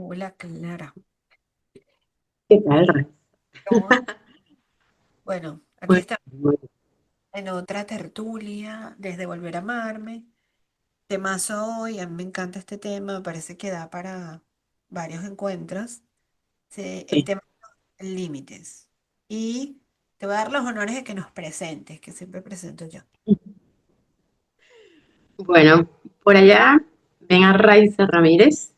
Hola, Clara. ¿Qué tal, Ray? ¿Cómo? Bueno, aquí Muy, está muy en otra tertulia desde Volver a Amarme. Temazo hoy, a mí me encanta este tema, me parece que da para varios encuentros. El bien. tema de los límites. Y te voy a dar los honores de que nos presentes, que siempre presento yo. Bueno, por allá ven a Raiza Ramírez,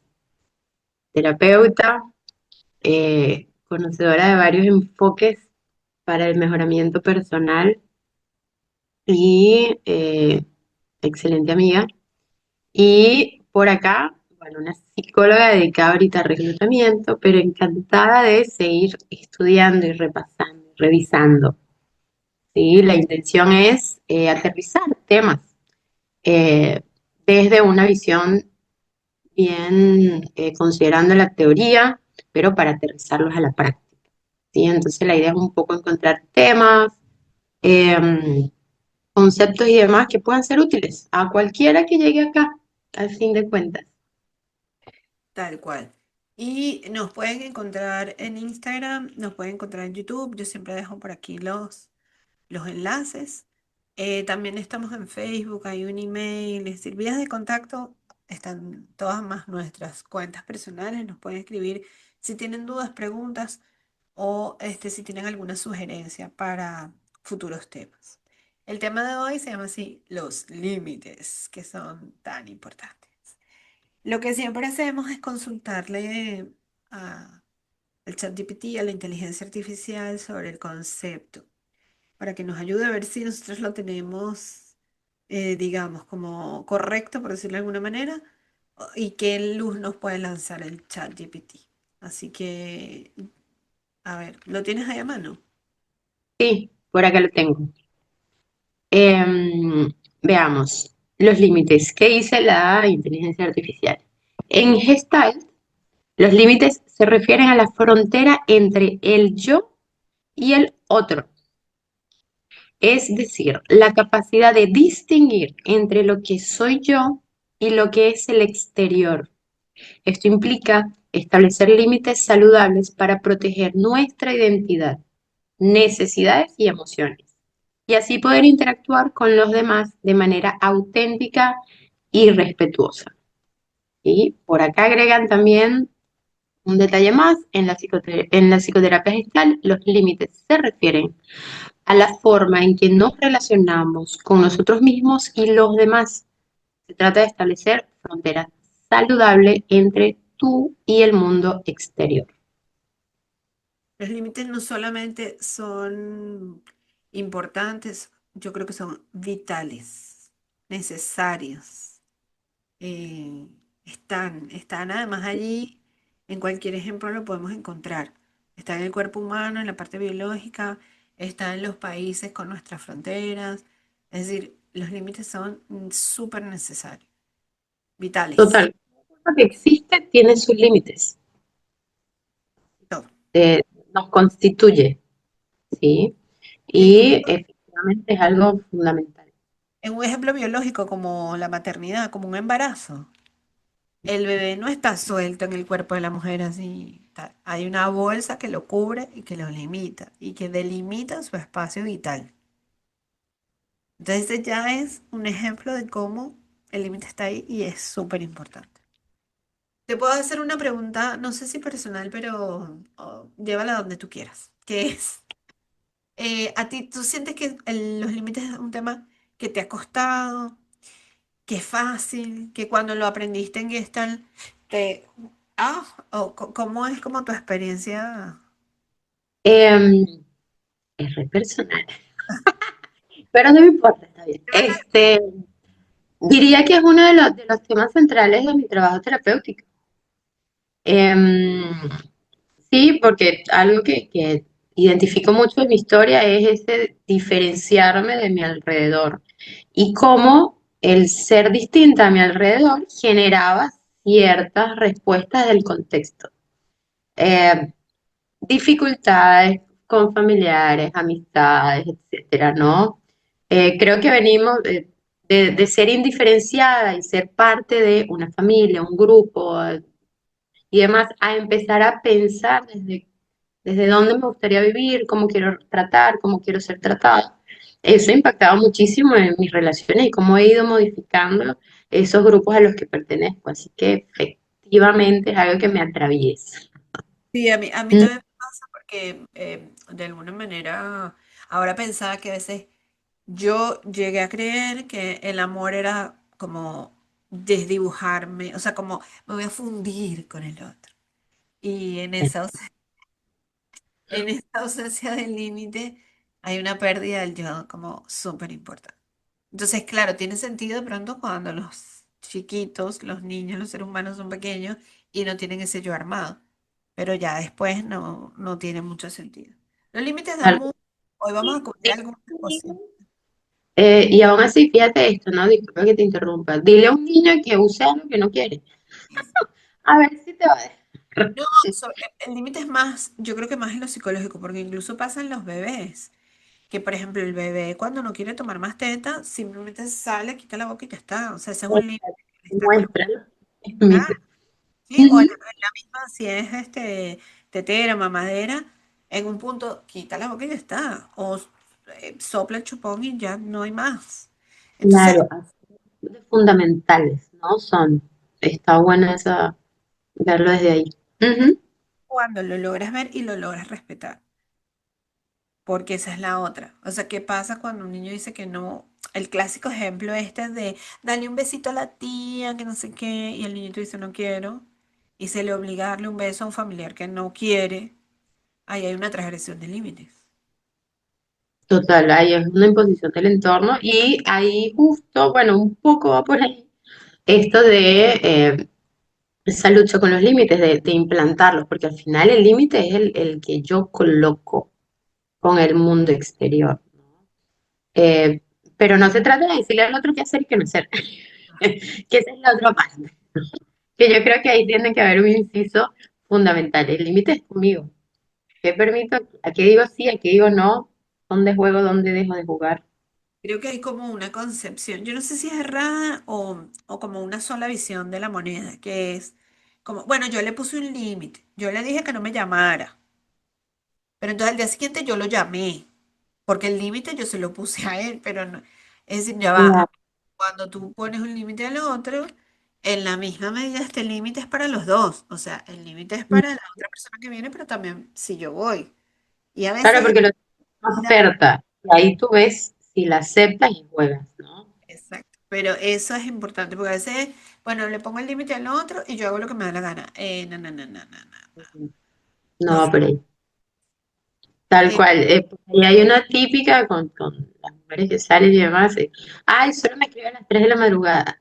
terapeuta, conocedora de varios enfoques para el mejoramiento personal y excelente amiga. Y por acá, bueno, una psicóloga dedicada ahorita al reclutamiento, pero encantada de seguir estudiando y repasando, revisando. ¿Sí? La intención es aterrizar temas eh, desde una visión bien considerando la teoría, pero para aterrizarlos a la práctica. ¿Sí? Entonces la idea es un poco encontrar temas, eh, conceptos y demás que puedan ser útiles a cualquiera que llegue acá, al fin de cuentas. Tal cual. Y nos pueden encontrar en Instagram, nos pueden encontrar en YouTube. Yo siempre dejo por aquí los enlaces. También estamos en Facebook, hay un email, es decir, vías de contacto están todas más nuestras cuentas personales, nos pueden escribir si tienen dudas, preguntas o si tienen alguna sugerencia para futuros temas. El tema de hoy se llama así, los límites, que son tan importantes. Lo que siempre hacemos es consultarle a, al ChatGPT, a la inteligencia artificial sobre el concepto para que nos ayude a ver si nosotros lo tenemos, digamos, como correcto, por decirlo de alguna manera, y qué luz nos puede lanzar el chat GPT. Así que, a ver, ¿lo tienes ahí a mano? Sí, por acá lo tengo. Veamos los límites. ¿Qué dice la inteligencia artificial? En Gestalt, los límites se refieren a la frontera entre el yo y el otro. Es decir, la capacidad de distinguir entre lo que soy yo y lo que es el exterior. Esto implica establecer límites saludables para proteger nuestra identidad, necesidades y emociones, y así poder interactuar con los demás de manera auténtica y respetuosa. Y por acá agregan también un detalle más, en la psicoterapia gestal, los límites se refieren a la forma en que nos relacionamos con nosotros mismos y los demás. Se trata de establecer fronteras saludables entre tú y el mundo exterior. Los límites no solamente son importantes, yo creo que son vitales, necesarios. eh, están además allí, en cualquier ejemplo lo podemos encontrar. Está en el cuerpo humano, en la parte biológica, está en los países con nuestras fronteras. Es decir, los límites son súper necesarios, vitales, Total, lo que existe tiene sus límites, todo. eh, nos constituye, ¿sí? Incluso Y efectivamente es algo fundamental. en un ejemplo biológico como la maternidad, como un embarazo. El bebé no está suelto en el cuerpo de la mujer así. Hay una bolsa que lo cubre y que lo limita y que delimita su espacio vital. Entonces ese ya es un ejemplo de cómo el límite está ahí y es súper importante. Te puedo hacer una pregunta, no sé si personal, pero llévala donde tú quieras, que es, ¿a ti tú sientes que los límites es un tema que te ha costado, que es fácil, que cuando lo aprendiste en Gestalt te... Ah, ¿cómo es como tu experiencia? Em, es re personal, pero no me importa, está bien. Diría que es uno de los temas centrales de mi trabajo terapéutico. Em, sí, porque algo que identifico mucho en mi historia es ese diferenciarme de mi alrededor y cómo el ser distinta a mi alrededor generaba ciertas respuestas del contexto. Eh, Dificultades con familiares, amistades, etcétera, ¿no? Creo que venimos de ser indiferenciada y ser parte de una familia, un grupo, y demás, a empezar a pensar desde dónde me gustaría vivir, cómo quiero tratar, cómo quiero ser tratada. Eso ha impactado muchísimo en mis relaciones y cómo he ido modificando esos grupos a los que pertenezco. Así que efectivamente es algo que me atraviesa. Sí, a mí Mm, también me pasa porque de alguna manera ahora pensaba que a veces yo llegué a creer que el amor era como desdibujarme, o sea, como me voy a fundir con el otro. Y en esa ausencia de límite hay una pérdida del yo como súper importante. Entonces, claro, tiene sentido de pronto cuando los chiquitos, los niños, los seres humanos son pequeños y no tienen ese yo armado, pero ya después no tiene mucho sentido. Los límites de algo amor, hoy vamos a cubrir así. algunas cosas. Y aún así, fíjate esto, ¿no? Disculpa que te interrumpa. Dile a un niño que use algo que no quiere. A ver si te va a dejar. No, el límite es más, yo creo que más en lo psicológico, porque incluso pasa en los bebés, que por ejemplo el bebé cuando no quiere tomar más teta, simplemente sale, quita la boca y ya está. O sea, ese es un límite que le está colocando. Muéstralo. Emite. ¿Sí? O Ujú. en la misma, si es tetera, mamadera, en un punto quita la boca y ya está. O sopla el chupón y ya no hay más. Entonces, Claro, así de fundamentales, ¿no? Son. Está buena esa, verlo desde ahí. Ujú. cuando lo logras ver y lo logras respetar, porque esa es la otra. O sea, ¿qué pasa cuando un niño dice que no? El clásico ejemplo este de dale un besito a la tía, que no sé qué, y el niñito dice no quiero, y se le obliga a darle un beso a un familiar que no quiere, ahí hay una transgresión de límites. Total, ahí es una imposición del entorno y ahí justo, bueno, un poco va por ahí esto de esa lucha con los límites, de implantarlos, porque al final el límite es el que yo coloco con el mundo exterior. Eh, pero no se trata de decirle al otro qué hacer y qué no hacer, que esa es la otra parte, que yo creo que ahí tiene que haber un inciso fundamental. El límite es conmigo. ¿Qué permito? ¿A qué digo sí? ¿A qué digo no? ¿Dónde juego? ¿Dónde dejo de jugar? Creo que hay como una concepción, yo no sé si es errada o como una sola visión de la moneda, que es como, bueno, yo le puse un límite, yo le dije que no me llamara, pero entonces al día siguiente yo lo llamé, porque el límite yo se lo puse a él, pero no, es decir, ya va, Claro. cuando tú pones un límite al otro, en la misma medida este límite es para los dos, o sea, el límite es para la otra persona que viene, pero también si yo voy. Y a Claro, veces porque lo una la oferta. Y ahí tú ves si la aceptas y juegas, ¿no? exacto. Pero eso es importante porque a veces, bueno, le pongo el límite al otro y yo hago lo que me da la gana. No, no, no, no, no, no. No No, va por ahí. Tal eh, cual. Y hay una típica con las mujeres que salen y demás. Ay, solo me escribe a las 3 de la madrugada.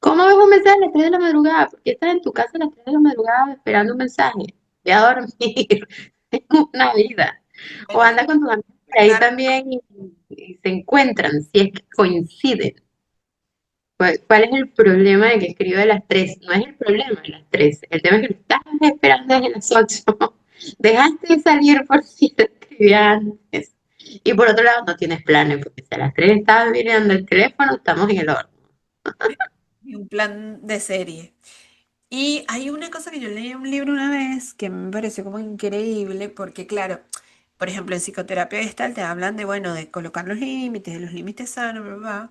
¿Cómo ves un mensaje a las 3 de la madrugada? ¿Por qué estás en tu casa a las 3 de la madrugada esperando un mensaje? Ve a dormir. Es una vida. O bueno, anda con tus amigos por ahí claro, también y se encuentran, si es que coinciden. ¿Cuál es el problema de que escriba a las 3? No es el problema de las 3. El tema es que lo estás esperando desde las 8. Dejaste de salir por si te escribía antes. Y por otro lado, no tienes planes, porque si a las 3 estabas mirando el teléfono, estamos en el horno. y un plan de serie. Y hay una cosa que yo leí en un libro una vez que me pareció como increíble porque, claro, por ejemplo, en psicoterapia gestal te hablan de, bueno, de colocar los límites, de los límites sanos, bla, bla, bla.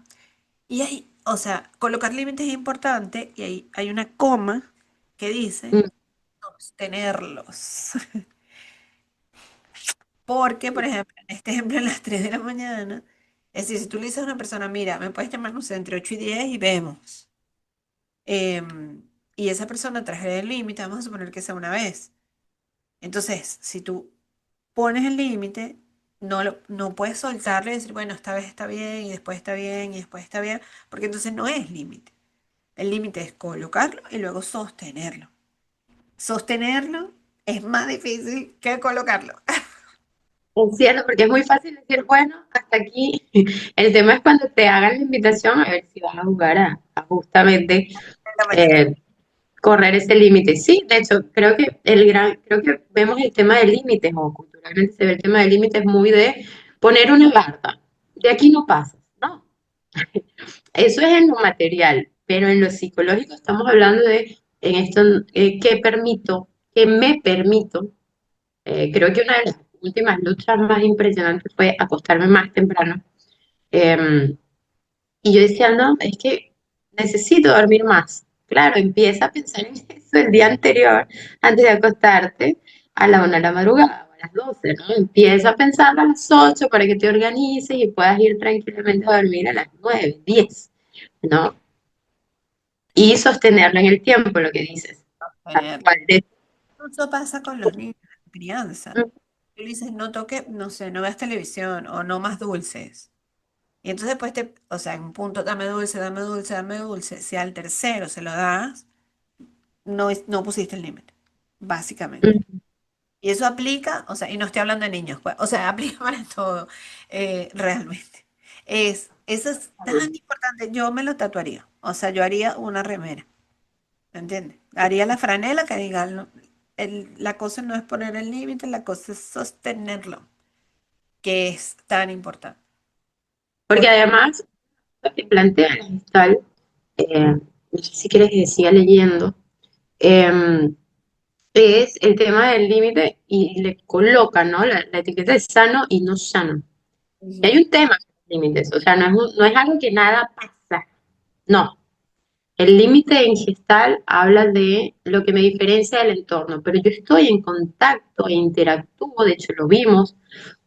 Y hay, o sea, colocar límites es importante y hay una coma que dice Mm, sostenerlos. Porque, por ejemplo, en este ejemplo, a las 3 de la mañana, es decir, si tú le dices a una persona, mira, me puedes llamar, no sé, entre 8 y 10 y vemos. Y esa persona traje el límite, vamos a suponer que sea una vez. Entonces, si tú pones el límite, no puedes soltarle y decir, bueno, esta vez está bien y después está bien y después está bien, porque entonces no es límite. El límite es colocarlo y luego sostenerlo. Sostenerlo es más difícil que colocarlo. Es cierto, porque es muy fácil decir, bueno, hasta aquí. El tema es cuando te hagan la invitación a ver si vas a jugar a justamente En la mañana. eh, correr ese límite. Sí, de hecho, creo que vemos el tema de límites, o culturalmente se ve el tema de límites muy de poner una barda. De aquí no pasas, ¿no? Eso es en lo material, pero en lo psicológico estamos hablando de en esto que permito, que me permito, creo que una de las últimas luchas más impresionantes fue acostarme más temprano. Em, y yo decía, no, es que necesito dormir más. Claro, empieza a pensar en eso el día anterior, antes de acostarte, a la 1 de la madrugada o a las 12, ¿no? Empieza a pensar a las 8 para que te organices y puedas ir tranquilamente a dormir a las 9, 10, ¿no? Y sostenerlo en el tiempo, lo que dices. Tal Tener. cual de- Eso pasa con los niños, la crianza. Tú le dices, no toque, no sé, no veas televisión o no más dulces. Y entonces después o sea, en un punto, dame dulce, dame dulce, dame dulce. Si al tercero se lo das, no, no pusiste el límite, básicamente. Mm, Y eso aplica, o sea, y no estoy hablando de niños, pues, o sea, aplica para todo, realmente. Eso es tan importante, yo me lo tatuaría, o sea, yo haría una remera, ¿me entiendes? Haría la franela que diga, la cosa no es poner el límite, la cosa es sostenerlo, que es tan importante. Porque Porque, además, lo que plantea la Gestalt, no sé si quieres que siga leyendo, em, es el tema del límite y le coloca, ¿no? La etiqueta de sano y no sano. Y hay ujú, un tema con los límites, o sea, no es algo que nada pasa, no. El límite en gestal habla de lo que me diferencia del entorno, pero yo estoy en contacto e interactúo, de hecho lo vimos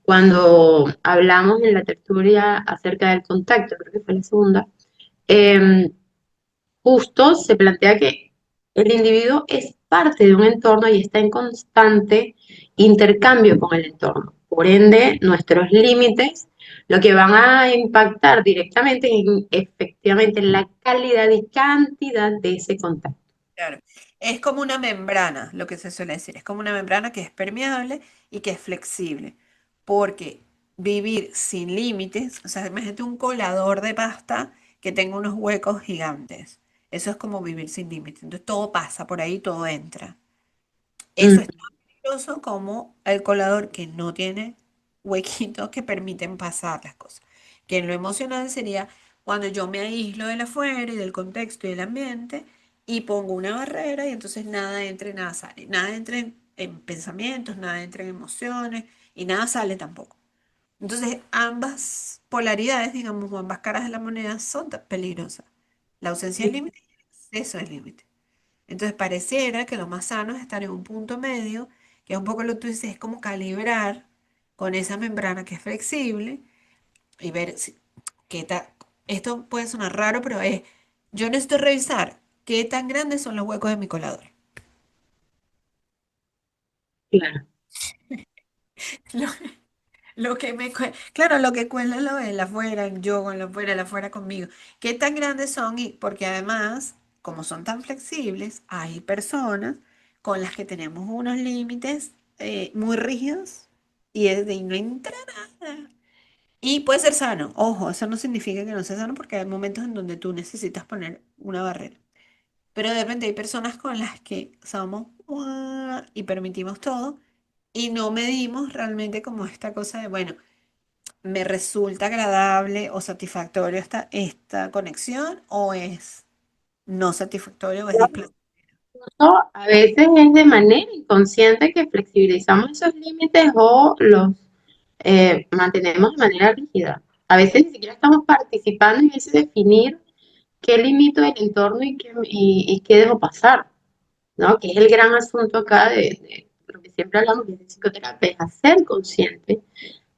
cuando hablamos en la tertulia acerca del contacto, creo que fue la segunda, eh, justo se plantea que el individuo es parte de un entorno y está en constante intercambio con el entorno. Por ende, nuestros límites lo que van a impactar directamente en efectivamente en la calidad y cantidad de ese contacto. claro, es como una membrana, lo que se suele decir, es como una membrana que es permeable y que es flexible, porque vivir sin límites, o sea, imagínate un colador de pasta que tenga unos huecos gigantes, eso es como vivir sin límites, entonces todo pasa por ahí, todo entra. Eso Mm, es tan peligroso como el colador que no tiene huequitos que permiten pasar las cosas. Que en lo emocional sería cuando yo me aíslo del afuera y del contexto y del ambiente y pongo una barrera y entonces nada entra y nada sale. Nada entra en pensamientos, nada entra en emociones y nada sale tampoco. Entonces ambas polaridades, digamos, o ambas caras de la moneda son peligrosas. La ausencia de límite y el exceso de límite. Entonces pareciera que lo más sano es estar en un punto medio, que es un poco lo que tú dices, es como calibrar con esa membrana que es flexible y ver qué tal. Esto puede sonar raro, pero yo necesito revisar qué tan grandes son los huecos de mi colador. claro. Lo, lo que claro, lo que cuela lo de la afuera, yo con lo afuera, la afuera conmigo. ¿Qué tan grandes son? Y porque además, como son tan flexibles, hay personas con las que tenemos unos límites muy rígidos y es de ahí no entra nada. Y puede ser sano. Ojo, eso no significa que no sea sano porque hay momentos en donde tú necesitas poner una barrera. Pero de repente hay personas con las que somos "Uah", y permitimos todo y no medimos realmente como esta cosa de, bueno, me resulta agradable o satisfactorio esta conexión o es no satisfactorio o es displacente. Incluso a veces es de manera inconsciente que flexibilizamos esos límites o los mantenemos de manera rígida. A veces ni siquiera estamos participando en ese definir qué limito el entorno y qué dejo pasar, ¿no? Que es el gran asunto acá de lo que siempre hablamos de psicoterapia, es hacer consciente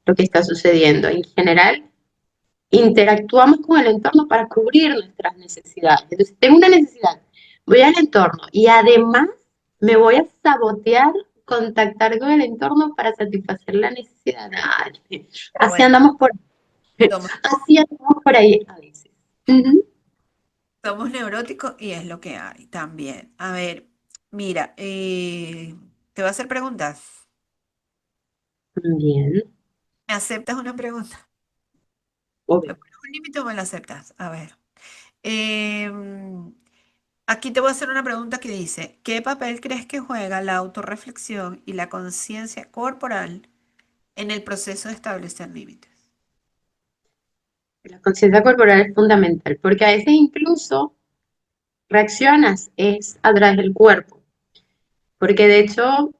lo que está sucediendo. En general, interactuamos con el entorno para cubrir nuestras necesidades. Entonces, tengo una necesidad, voy al entorno y además me voy a sabotear contactar con el entorno para satisfacer la necesidad. Ay, Pero así bueno, andamos por, somos, así andamos por ahí a veces. Ujú. somos neuróticos y es lo que hay también. A ver, mira, te voy a hacer preguntas. Bien, ¿Me aceptas una pregunta? ¿Me obvio. pones un límite o me la aceptas? A ver. em, Aquí te voy a hacer una pregunta que dice, ¿qué papel crees que juega la autorreflexión y la conciencia corporal en el proceso de establecer límites? La conciencia corporal es fundamental, porque a veces incluso reaccionas es a través del cuerpo, porque de hecho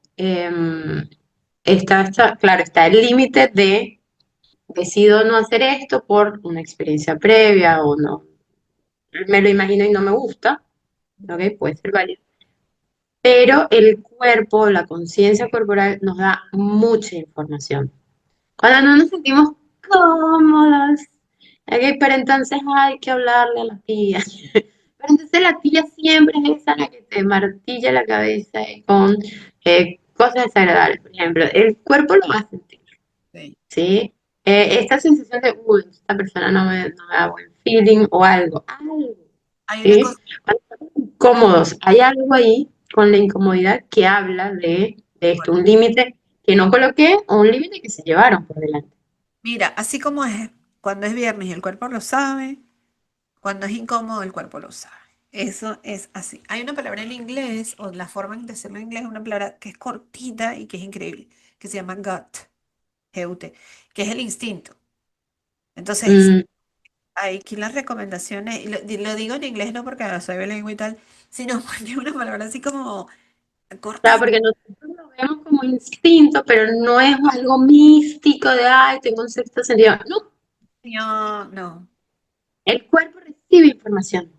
claro, está el límite de decido no hacer esto por una experiencia previa o no, me lo imagino y no me gusta, ¿ok? Puede ser válido. Pero el cuerpo, la conciencia corporal nos da mucha información. Cuando no nos sentimos cómodos, ¿ok? Pero entonces hay que hablarle a la tía. Pero entonces la tía siempre es esa la que te martilla la cabeza con cosas desagradables, por ejemplo. El cuerpo lo va a sentir, Sí. ¿sí? Esta sensación de, uy, esta persona no me da buen feeling o algo, Hay una ¿sí? cosa, Cuando estamos incómodos, hay algo ahí con la incomodidad que habla de esto, un límite que no coloqué o un límite que se llevaron por delante. mira, así como es cuando es viernes y el cuerpo lo sabe, cuando es incómodo el cuerpo lo sabe. Eso es así. Hay una palabra en inglés, o la forma de decirlo en inglés es una palabra que es cortita y que es increíble, que se llama gut, G-U-T, que es el instinto. Entonces, Mm, aquí las recomendaciones, y lo digo en inglés no porque soy bilingüe y tal, sino porque es una palabra así como claro, cortita. porque nosotros lo vemos como instinto, pero no es algo místico de, ay, tengo un sexto sentido. No, No, no. el cuerpo recibe información.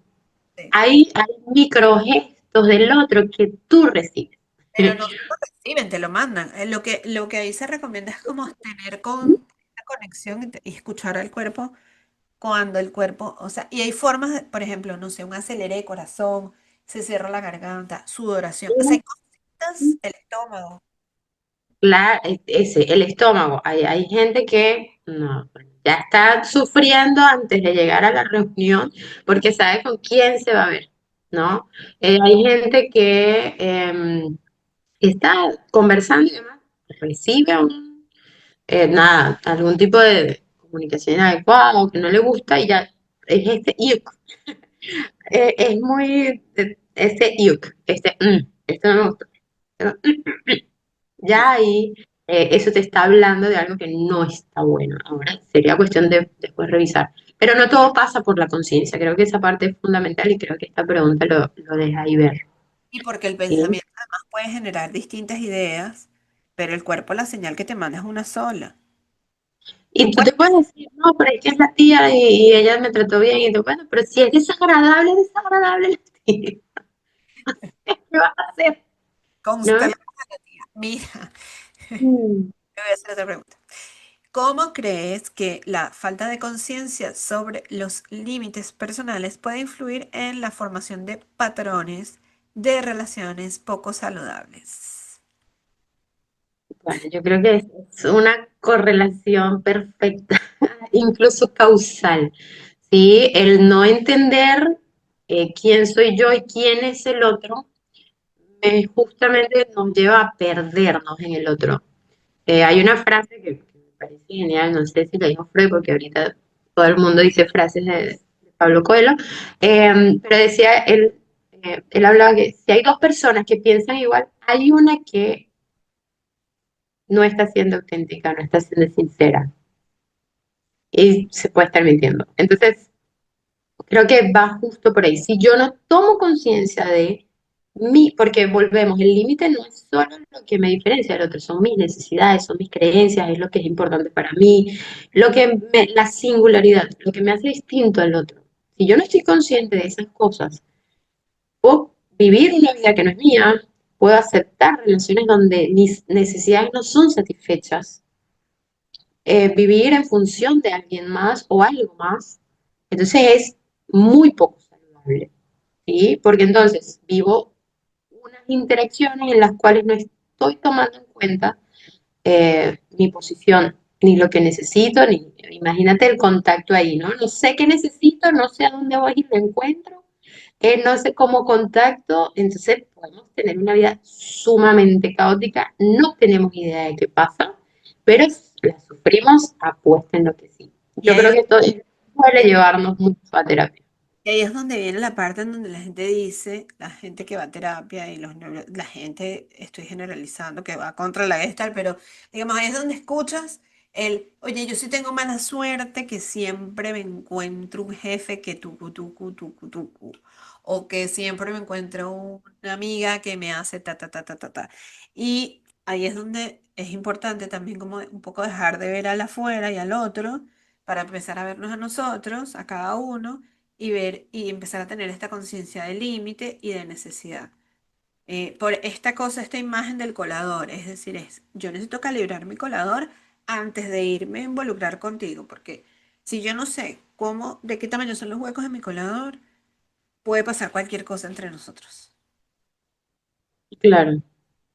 Sí. Hay microgestos del otro que tú recibes. Pero no lo reciben, te lo mandan. Lo que ahí se recomienda es como tener con esta conexión y escuchar al cuerpo cuando el cuerpo, o sea, y hay formas, por ejemplo, no sé, un acelere de corazón, se cierra la garganta, sudoración, o sea, hay cositas, el estómago. El estómago. Hay gente que no, ya está sufriendo antes de llegar a la reunión porque sabe con quién se va a ver, ¿no? Hay gente que está conversando y demás, recibe nada, algún tipo de comunicación inadecuada que no le gusta y ya es este iuc, es muy este iuc, esto no me gusta. Sí. Ya ahí eso te está hablando de algo que no está bueno. Ahora sería cuestión de después revisar. Pero no todo pasa por la conciencia. Creo que esa parte es fundamental y creo que esta pregunta lo deja ahí ver. Y porque el ¿Sí? pensamiento además puede generar distintas ideas, pero el cuerpo la señal que te manda es una sola. Y Tú tú te puedes, puedes decir, no, pero es que es la tía y ella me trató bien. Y tú, bueno, pero si es desagradable la tía. ¿Qué vas a hacer? ¿No? constelamos a la tía. Mira, Mm. te voy a hacer otra pregunta. ¿Cómo crees que la falta de conciencia sobre los límites personales puede influir en la formación de patrones de relaciones poco saludables? Bueno, yo creo que es una correlación perfecta, incluso causal, ¿sí? El no entender quién soy yo y quién es el otro, justamente nos lleva a perdernos en el otro. Hay una frase que me parece genial, no sé si la dijo Freud, porque ahorita todo el mundo dice frases de Pablo Coelho, pero decía, él hablaba que si hay dos personas que piensan igual, hay una que no está siendo auténtica, no está siendo sincera y se puede estar mintiendo. Entonces, creo que va justo por ahí. Si yo no tomo conciencia de mí, porque volvemos, el límite no es solo lo que me diferencia del otro, son mis necesidades, son mis creencias, es lo que es importante para mí, la singularidad, lo que me hace distinto al otro. Si yo no estoy consciente de esas cosas, puedo vivir una vida que no es mía, puedo aceptar relaciones donde mis necesidades no son satisfechas, vivir en función de alguien más o algo más, entonces es muy poco saludable, ¿sí? Porque entonces vivo unas interacciones en las cuales no estoy tomando en cuenta mi posición, ni lo que necesito, ni imagínate el contacto ahí, ¿no? No sé qué necesito, no sé a dónde voy y lo encuentro, no sé cómo contacto, entonces podemos tener una vida sumamente caótica, no tenemos idea de qué pasa, pero la sufrimos apuesta en lo que sí. Y Yo ahí, creo que esto suele llevarnos mucho a terapia. y ahí es donde viene la parte en donde la gente dice, la gente que va a terapia y la gente, estoy generalizando, que va contra la Gestalt, pero digamos, ahí es donde escuchas oye, yo sí tengo mala suerte que siempre me encuentro un jefe que tucu, tucu, tucu, tucu. o que siempre me encuentro una amiga que me hace ta, ta, ta, ta, ta, ta. Y ahí es donde es importante también como un poco dejar de ver al afuera y al otro para empezar a vernos a nosotros, a cada uno, y ver y empezar a tener esta conciencia de límite y de necesidad. Por esta cosa, esta imagen del colador, es decir, yo necesito calibrar mi colador antes de irme a involucrar contigo, porque si yo no sé cómo, de qué tamaño son los huecos de mi colador, puede pasar cualquier cosa entre nosotros. Claro,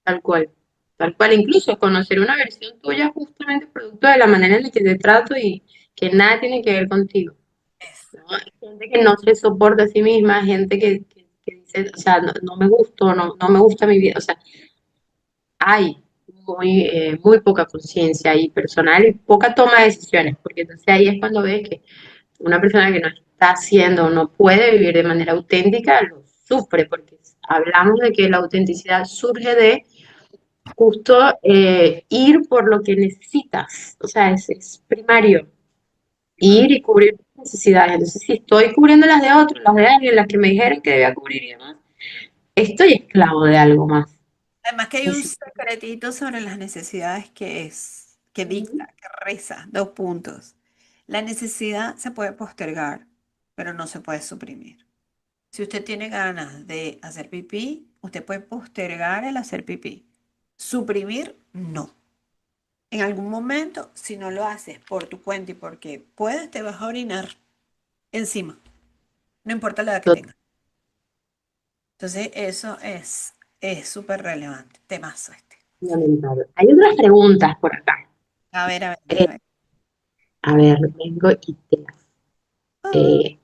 tal cual. Tal cual, incluso conocer una versión tuya justamente producto de la manera en la que te trato y que nada tiene que ver contigo. Es- ¿No? Hay gente que no se soporta a sí misma, gente que dice, o sea, no me gusto, no me gusta mi vida, o sea, hay muy poca conciencia y personal y poca toma de decisiones, porque entonces ahí es cuando ves que una persona que no está haciendo, no puede vivir de manera auténtica, lo sufre, porque hablamos de que la autenticidad surge de justo ir por lo que necesitas, o sea, es primario, ir y cubrir tus necesidades. Entonces, si estoy cubriendo las de otros, las de alguien, las que me dijeron que debía cubrir y demás, estoy esclavo de algo más. Además que hay un Necesito- secretito sobre las necesidades que dicta, que reza, dos puntos. La necesidad se puede postergar, pero no se puede suprimir. Si usted tiene ganas de hacer pipí, usted puede postergar el hacer pipí. Suprimir, no. En algún momento, si no lo haces por tu cuenta y porque puedes, te vas a orinar encima, no importa la edad que tengas. Entonces, eso es súper relevante. Temazo este. Fundamental. Hay otras preguntas por acá. A ver, Eh, déjame ver. a ver, vengo y Ah, eh,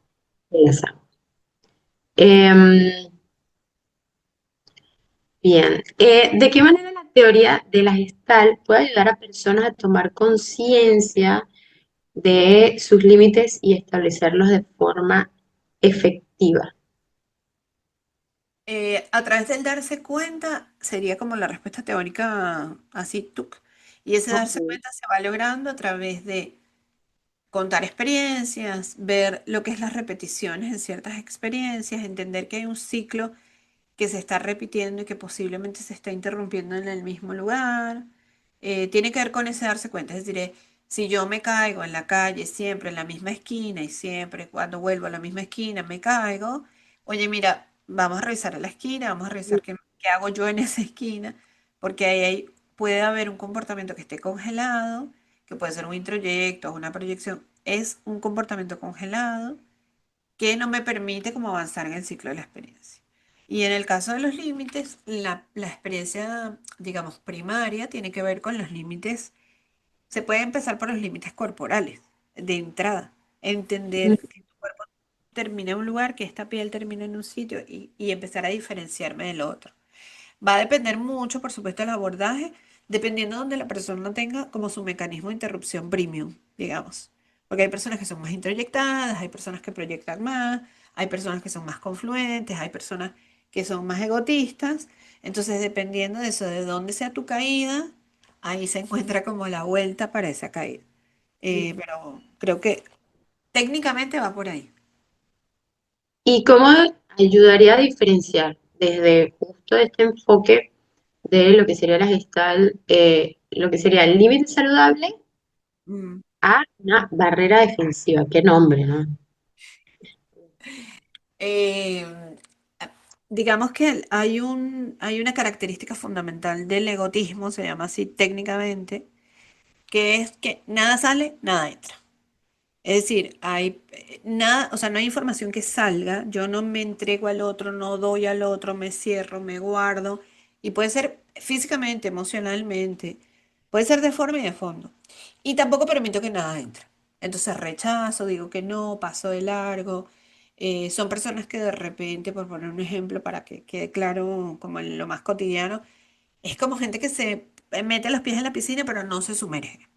te las hago. Em, bien, ¿de qué manera la teoría de la Gestalt puede ayudar a personas a tomar conciencia de sus límites y establecerlos de forma efectiva? a través del darse cuenta sería como la respuesta teórica así, tuc. Y ese darse Ok. cuenta se va logrando a través de contar experiencias, ver lo que es las repeticiones en ciertas experiencias, entender que hay un ciclo que se está repitiendo y que posiblemente se está interrumpiendo en el mismo lugar. Tiene que ver con ese darse cuenta, es decir, si yo me caigo en la calle siempre en la misma esquina y siempre cuando vuelvo a la misma esquina me caigo, oye, mira, vamos a revisar la esquina, vamos a revisar qué hago yo en esa esquina, porque puede haber un comportamiento que esté congelado, que puede ser un introyecto o una proyección, es un comportamiento congelado que no me permite como avanzar en el ciclo de la experiencia. Y en el caso de los límites, la experiencia, digamos, primaria tiene que ver con los límites. Se puede empezar por los límites corporales, de entrada. Entender que tu cuerpo termina en un lugar, que esta piel termina en un sitio y empezar a diferenciarme del otro. Va a depender mucho, por supuesto, del abordaje, dependiendo de donde la persona tenga como su mecanismo de interrupción premium, digamos. Porque hay personas que son más introyectadas, hay personas que proyectan más, hay personas que son más confluentes, hay personas que son más egotistas. Entonces, dependiendo de eso, de dónde sea tu caída, ahí se encuentra como la vuelta para esa caída. Pero creo que técnicamente va por ahí. ¿Y cómo ayudaría a diferenciar desde justo este enfoque de lo que sería la gestal, lo que sería el límite saludable Mm. a una barrera defensiva? Qué nombre, ¿no? Eh, digamos que hay una característica fundamental del egotismo, se llama así técnicamente, que es que nada sale, nada entra. Es decir, hay nada, o sea, no hay información que salga, yo no me entrego al otro, no doy al otro, me cierro, me guardo, y puede ser físicamente, emocionalmente, puede ser de forma y de fondo. Y tampoco permito que nada entre. Entonces rechazo, digo que no, paso de largo. Son personas que de repente, por poner un ejemplo para que quede claro como en lo más cotidiano, es como gente que se mete los pies en la piscina pero no se sumerge.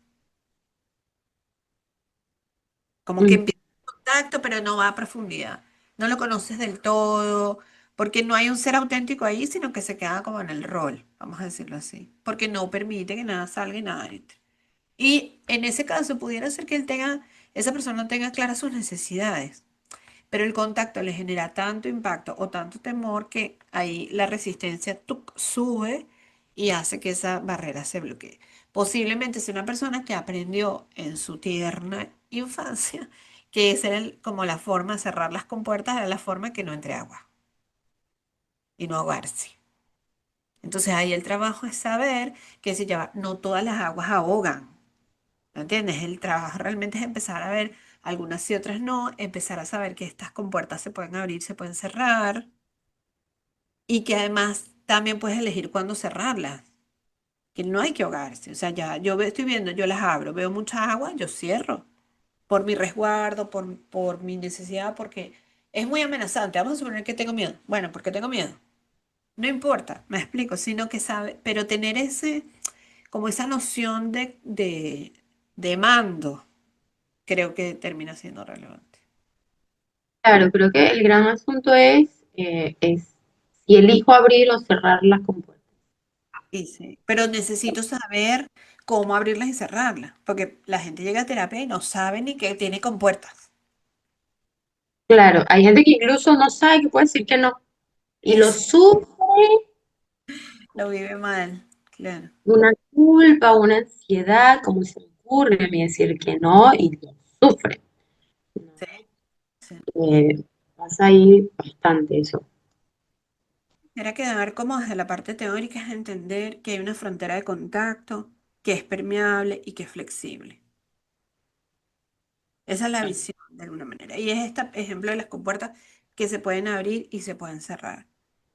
Como que Mm. empieza en contacto, pero no va a profundidad. No lo conoces del todo, porque no hay un ser auténtico ahí, sino que se queda como en el rol, vamos a decirlo así, porque no permite que nada salga y nada entre. Y en ese caso pudiera ser que esa persona tenga claras sus necesidades, pero el contacto le genera tanto impacto o tanto temor que ahí la resistencia sube y hace que esa barrera se bloquee. Posiblemente sea una persona que aprendió en su tierna infancia que esa era como la forma de cerrar las compuertas, era la forma que no entre agua y no ahogarse. Entonces ahí el trabajo es saber que si ya va, no todas las aguas ahogan. ¿Me entiendes? El trabajo realmente es empezar a ver algunas y otras no, empezar a saber que estas compuertas se pueden abrir, se pueden cerrar y que además también puedes elegir cuándo cerrarlas, que no hay que ahogarse. O sea, ya yo estoy viendo, yo las abro, veo mucha agua, yo cierro por mi resguardo, por mi necesidad, porque es muy amenazante. Vamos a suponer que tengo miedo. Bueno, ¿por qué tengo miedo? No importa, me explico, sino que sabe, pero tener como esa noción de mando, creo que termina siendo relevante. Claro, creo que el gran asunto es si elijo abrir o cerrar las compuertas. Y sí, pero necesito saber cómo abrirlas y cerrarlas, porque la gente llega a terapia y no sabe ni que tiene compuertas. Claro, hay gente que incluso no sabe que puede decir que no y lo Es, sufre, lo vive mal, claro. una culpa, una ansiedad, como se me ocurre a mí decir que no y lo sufre, Sí, ¿no? sí. Pasa ahí bastante eso. Era quedar como desde la parte teórica es entender que hay una frontera de contacto, que es permeable y que es flexible. Esa es la visión de alguna manera. Y es este ejemplo de las compuertas que se pueden abrir y se pueden cerrar.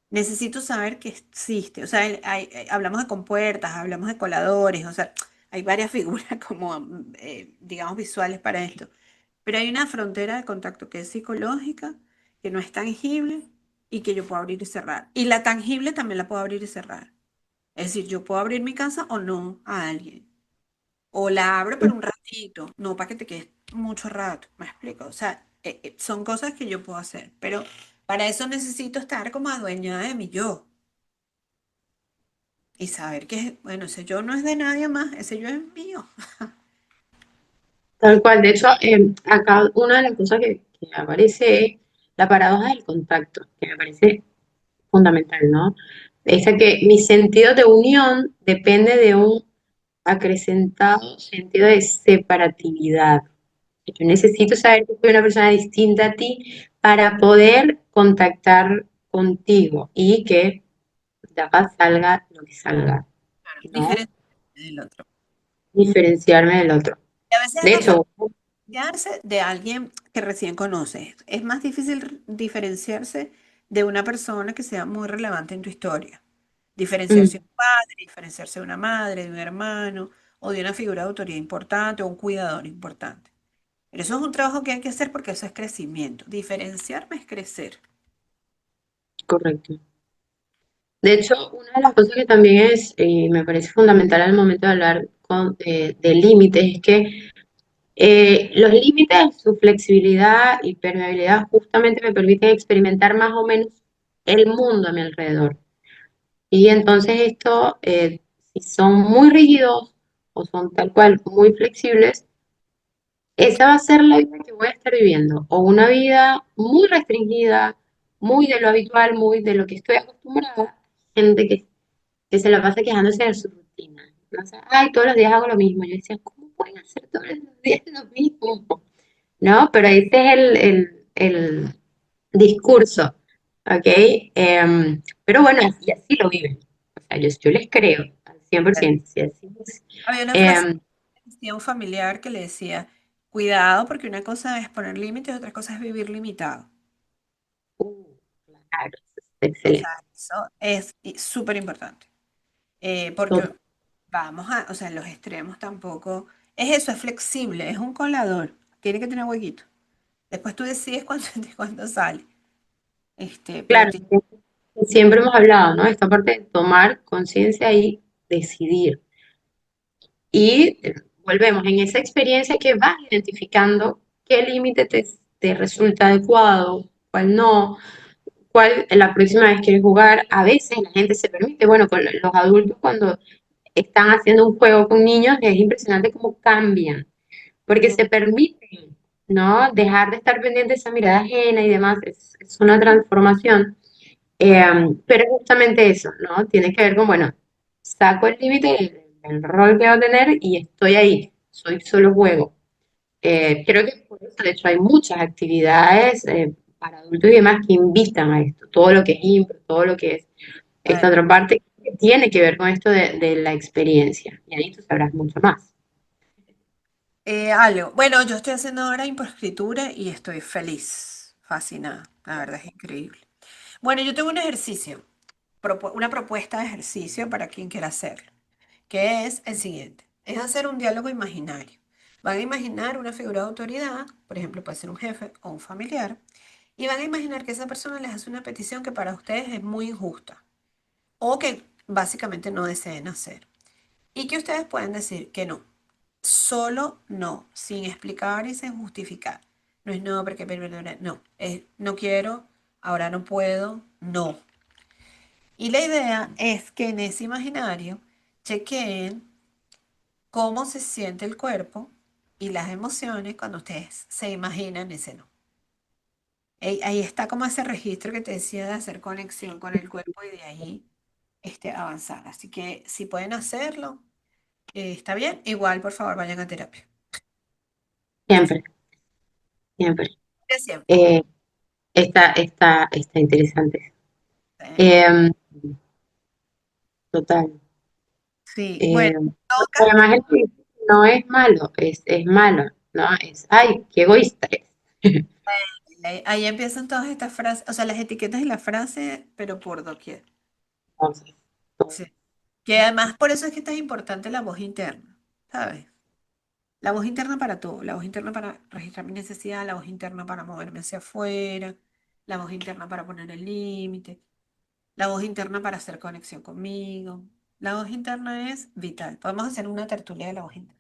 Necesito saber que existe. O sea, hablamos de compuertas, hablamos de coladores, o sea, hay varias figuras como, digamos, visuales para esto. Pero hay una frontera de contacto que es psicológica, que no es tangible y que yo puedo abrir y cerrar. Y la tangible también la puedo abrir y cerrar. Es decir, yo puedo abrir mi casa o no a alguien. O la abro pero un ratito, no para que te quedes mucho rato. ¿Me explico? O sea, son cosas que yo puedo hacer. Pero para eso necesito estar como adueñada de mi yo. Y saber que, bueno, ese yo no es de nadie más, ese yo es mío. Tal cual, de hecho, acá una de las cosas que aparece es la paradoja del contacto, que me parece fundamental, ¿no? Esa que mi sentido de unión depende de un acrecentado sentido de separatividad. Yo necesito saber que soy una persona distinta a ti para poder contactar contigo y que de acá salga lo que salga, ¿no? Diferente del otro. Diferenciarme del otro. Y a veces es De hasta hecho, diferenciarse de alguien que recién conoces. Es más difícil diferenciarse de una persona que sea muy relevante en tu historia. mm, Diferenciarse de un padre, diferenciarse de una madre, de un hermano, o de una figura de autoridad importante o un cuidador importante. Pero eso es un trabajo que hay que hacer porque eso es crecimiento. Diferenciarme es crecer. correcto. De hecho, una de las cosas que también es, y me parece fundamental al momento de hablar de límites, es que los límites, su flexibilidad y permeabilidad justamente me permiten experimentar más o menos el mundo a mi alrededor. Y entonces esto, si son muy rígidos o son tal cual muy flexibles, esa va a ser la vida que voy a estar viviendo. O una vida muy restringida, muy de lo habitual, muy de lo que estoy acostumbrada. Gente que se la pasa quejándose de su rutina. ¿No? O sea, ay, todos los días hago lo mismo. Yo decía, ¿cómo pueden hacer todos los días lo mismo? ¿No? Pero ese es el discurso, ¿ok? Pero bueno, así lo viven. O sea, yo les creo al 100%. Si así es. Había una frase Em, que decía un familiar que le decía, cuidado porque una cosa es poner límites y otra cosa es vivir limitado. uh, claro, eso es O sea, excelente. eso es súper importante. Porque vamos a, o sea, los extremos tampoco. Es eso, es flexible, es un colador. Tiene que tener huequito. Después tú decides cuándo, cuándo sale. Pero Claro, siempre hemos hablado, ¿no? Esta parte de tomar conciencia y decidir. Y volvemos en esa experiencia que vas identificando qué límite te resulta adecuado, cuál no, cuál la próxima vez quieres jugar. A veces la gente se permite, bueno, con los adultos cuando están haciendo un juego con niños es impresionante cómo cambian, porque se permiten. ¿no? Dejar de estar pendiente de esa mirada ajena y demás es una transformación. Pero es justamente eso, ¿no? Tiene que ver con, bueno, saco el límite del rol que va a tener y estoy ahí, soy solo juego. Creo que por eso, de hecho, hay muchas actividades para adultos y demás que invitan a esto, todo lo que es impro, todo lo que es esta Claro. otra parte que tiene que ver con esto de la experiencia. Y ahí tú sabrás mucho más. Algo. Bueno, yo estoy haciendo ahora imposcritura y estoy feliz, fascinada. La verdad es increíble. Bueno, yo tengo un ejercicio, una propuesta de ejercicio para quien quiera hacerlo, que es el siguiente. Es hacer un diálogo imaginario. Van a imaginar una figura de autoridad, por ejemplo, puede ser un jefe o un familiar, y van a imaginar que esa persona les hace una petición que para ustedes es muy injusta o que básicamente no deseen hacer. Y que ustedes pueden decir que no. Solo no, sin explicar y sin justificar. No es no, porque no, es no quiero, ahora no puedo, no. Y la idea es que en ese imaginario chequeen cómo se siente el cuerpo y las emociones cuando ustedes se imaginan ese no. Ahí está como ese registro que te decía de hacer conexión con el cuerpo y de ahí avanzar. Así que si pueden hacerlo, está bien. Igual, por favor, vayan a terapia. Siempre, siempre. De siempre. Eh, está interesante. Sí, Eh, total. sí, bueno, Eh, toca. además, el juicio no es malo, es malo, ¿no? Es, ay, qué egoísta es. Ahí empiezan todas estas frases, o sea, las etiquetas y la frase, pero por doquier. Entonces, Sí. Que además por eso es que es tan importante la voz interna, ¿sabes? La voz interna para todo, la voz interna para registrar mi necesidad, la voz interna para moverme hacia afuera, la voz interna para poner el límite, la voz interna para hacer conexión conmigo. La voz interna es vital. Podemos hacer una tertulia de la voz interna.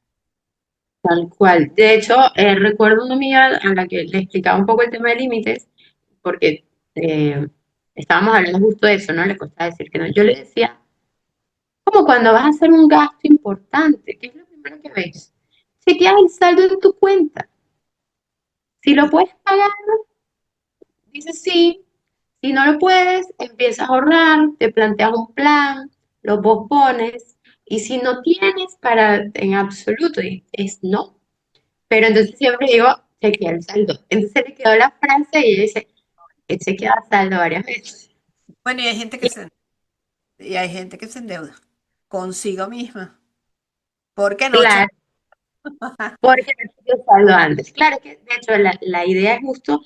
tal cual. De hecho, recuerdo una amiga a la que le explicaba un poco el tema de límites, porque estábamos hablando justo de eso, ¿no? Le costaba decir que no. Yo le decía, como cuando vas a hacer un gasto importante, ¿qué es lo primero que ves? Chequeas el saldo en tu cuenta. Si lo Sí. puedes pagar, dices sí. Si no lo puedes, empiezas a ahorrar, te planteas un plan, lo pospones. Y si no tienes para en absoluto, es no. Pero entonces siempre digo, chequea el saldo. Entonces le quedó la frase y ella dice, he chequeado saldo varias veces. Bueno, y hay gente que Y se endeuda consigo misma. ¿Por qué no, claro, porque no chequeó saldo antes. Claro que de hecho la idea es justo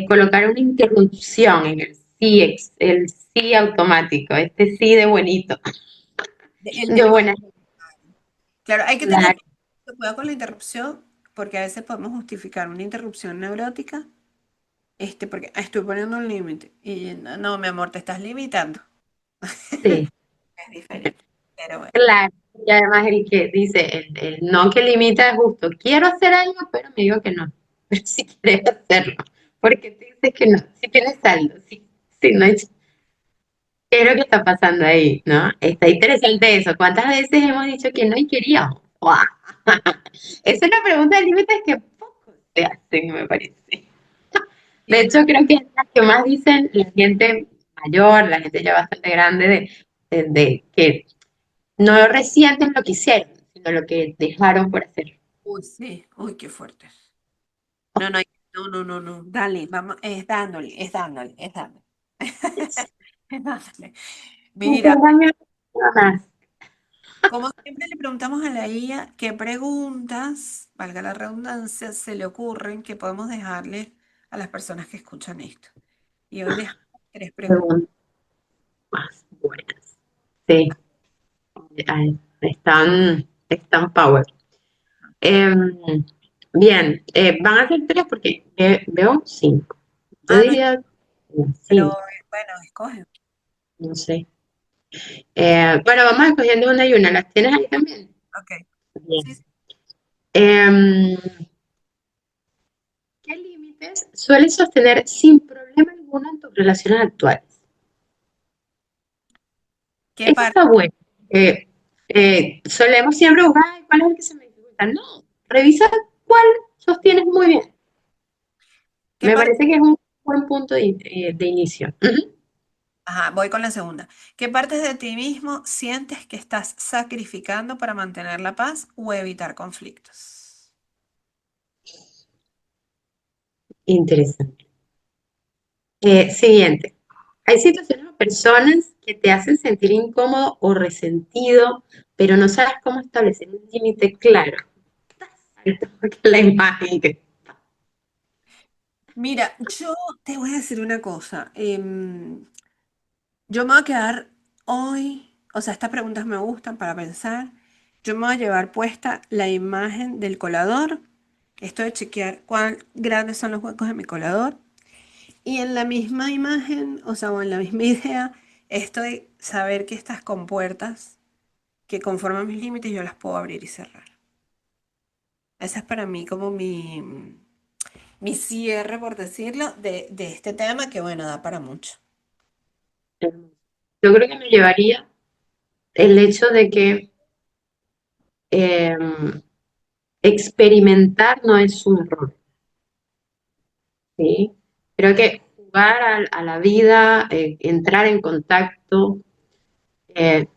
colocar una interrupción en el sí automático, este sí de buenito, de El buena. claro, hay que tener Claro, cuidado con la interrupción, porque a veces podemos justificar una interrupción neurótica, porque estoy poniendo un límite. Y no, no, mi amor, te estás limitando. sí. Es diferente. Pero bueno. Claro, y además el que dice, el no que limita es justo, quiero hacer algo, pero me digo que no, pero si quieres hacerlo, porque te dices que no, si tienes saldo, si no es, ¿qué es lo que está pasando ahí, no? Está interesante eso, ¿cuántas veces hemos dicho que no y queríamos? ¡Guau! Esa es una pregunta de límites que pocos se hacen, me parece. De Sí, hecho, creo que es la que más dicen la gente mayor, la gente ya bastante grande, de que no resienten lo que hicieron, sino lo que dejaron por hacer. uy, sí, uy, qué fuerte. No, no, no, no, no, no. Dale, vamos, es dándole, es dándole, es dándole. Es dándole. Mira, Intercambio nada más. como siempre le preguntamos a la IA qué preguntas, valga la redundancia, se le ocurren que podemos dejarle a las personas que escuchan esto. Y hoy dejamos 3 preguntas. Preguntas más buenas. Sí, están power. Em, bien, van a ser tres porque veo cinco. Yo Ah, no, diría pero cinco, bueno, escoge. no sé. Bueno, vamos escogiendo una y una. ¿Las tienes ahí también? Ok. Sí, Bien. sí. Em, ¿Qué límites sueles sostener sin problema alguno en tus relaciones actuales? ¿Qué Esa parte? está buena. Solemos siempre buscar, "Ay, ¿cuál es el que se me dificulta?". No, revisa cuál sostienes muy bien. ¿Qué Me parte? parece que es un buen punto de inicio. Ujú. Ajá, voy con la segunda. ¿Qué partes de ti mismo sientes que estás sacrificando para mantener la paz o evitar conflictos? Interesante. Siguiente. Hay situaciones o personas que te hacen sentir incómodo o resentido, pero no sabes cómo establecer un límite claro. Exacto, porque la imagen que... Mira, yo te voy a decir una cosa. Yo me voy a quedar hoy, o sea, estas preguntas me gustan para pensar. Yo me voy a llevar puesta la imagen del colador. Esto de chequear cuán grandes son los huecos de mi colador. Y en la misma imagen, o sea, o en la misma idea, esto de saber que estas compuertas que conforman mis límites yo las puedo abrir y cerrar. Esa es para mí como mi cierre, por decirlo, de este tema que, bueno, da para mucho. Yo creo que me llevaría el hecho de que eh, experimentar no es un error, ¿sí? Creo que jugar a la vida, entrar en contacto,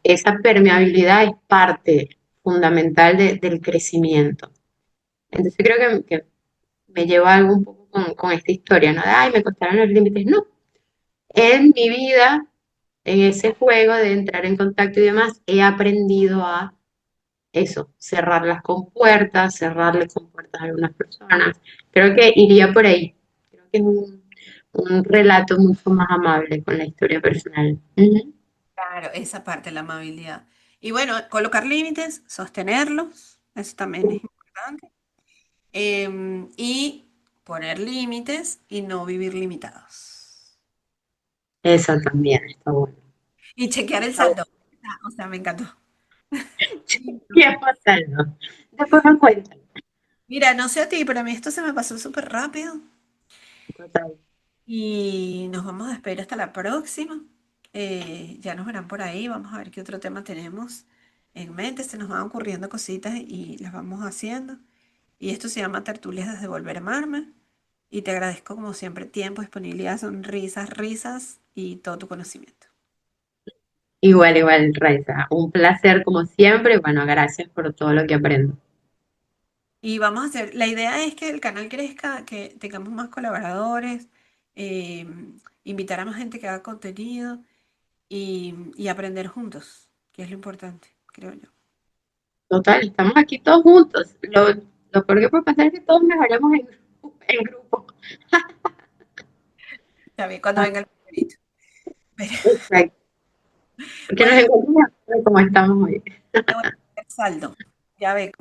esa permeabilidad es parte fundamental del crecimiento. Entonces creo que me lleva algo un poco con esta historia, ¿no? De, ay, me costaron los límites. No, en mi vida, en ese juego de entrar en contacto y demás, he aprendido a eso, cerrar las compuertas, cerrarle compuertas a algunas personas. Creo que iría por ahí. Creo que es un relato mucho más amable con la historia personal. Ujú. Claro, esa parte, la amabilidad. Y bueno, colocar límites, sostenerlos, eso también es importante. Y poner límites y no vivir limitados. Eso también está bueno. Y chequear el Está bueno. saldo. Ah, o sea, me encantó. Listo. ¿Qué pasando? Después me cuentan. Mira, no sé a ti, pero a mí esto se me pasó súper rápido. Total. Y nos vamos a despedir hasta la próxima. Ya nos verán por ahí. Vamos a ver qué otro tema tenemos en mente. Se nos van ocurriendo cositas y las vamos haciendo. Y esto se llama Tertulias desde Volver a Amarme. Y te agradezco como siempre tiempo, disponibilidad, sonrisas, risas y todo tu conocimiento. Igual, igual, Raiza. Un placer como siempre. Bueno, gracias por todo lo que aprendo. Y vamos a hacer, la idea es que el canal crezca, que tengamos más colaboradores, eh, invitar a más gente que haga contenido y aprender juntos, que es lo importante, creo yo. Total, estamos aquí todos juntos. Lo peor que puede pasar es que todos mejoremos en grupo. Está bien, cuando venga el primerito. Pero, Exacto. Porque nos bueno, encontramos como estamos hoy. te voy a hacer saldo. Ya ve.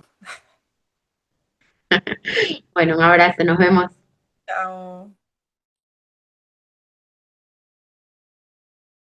Bueno, un abrazo, nos vemos. Chao.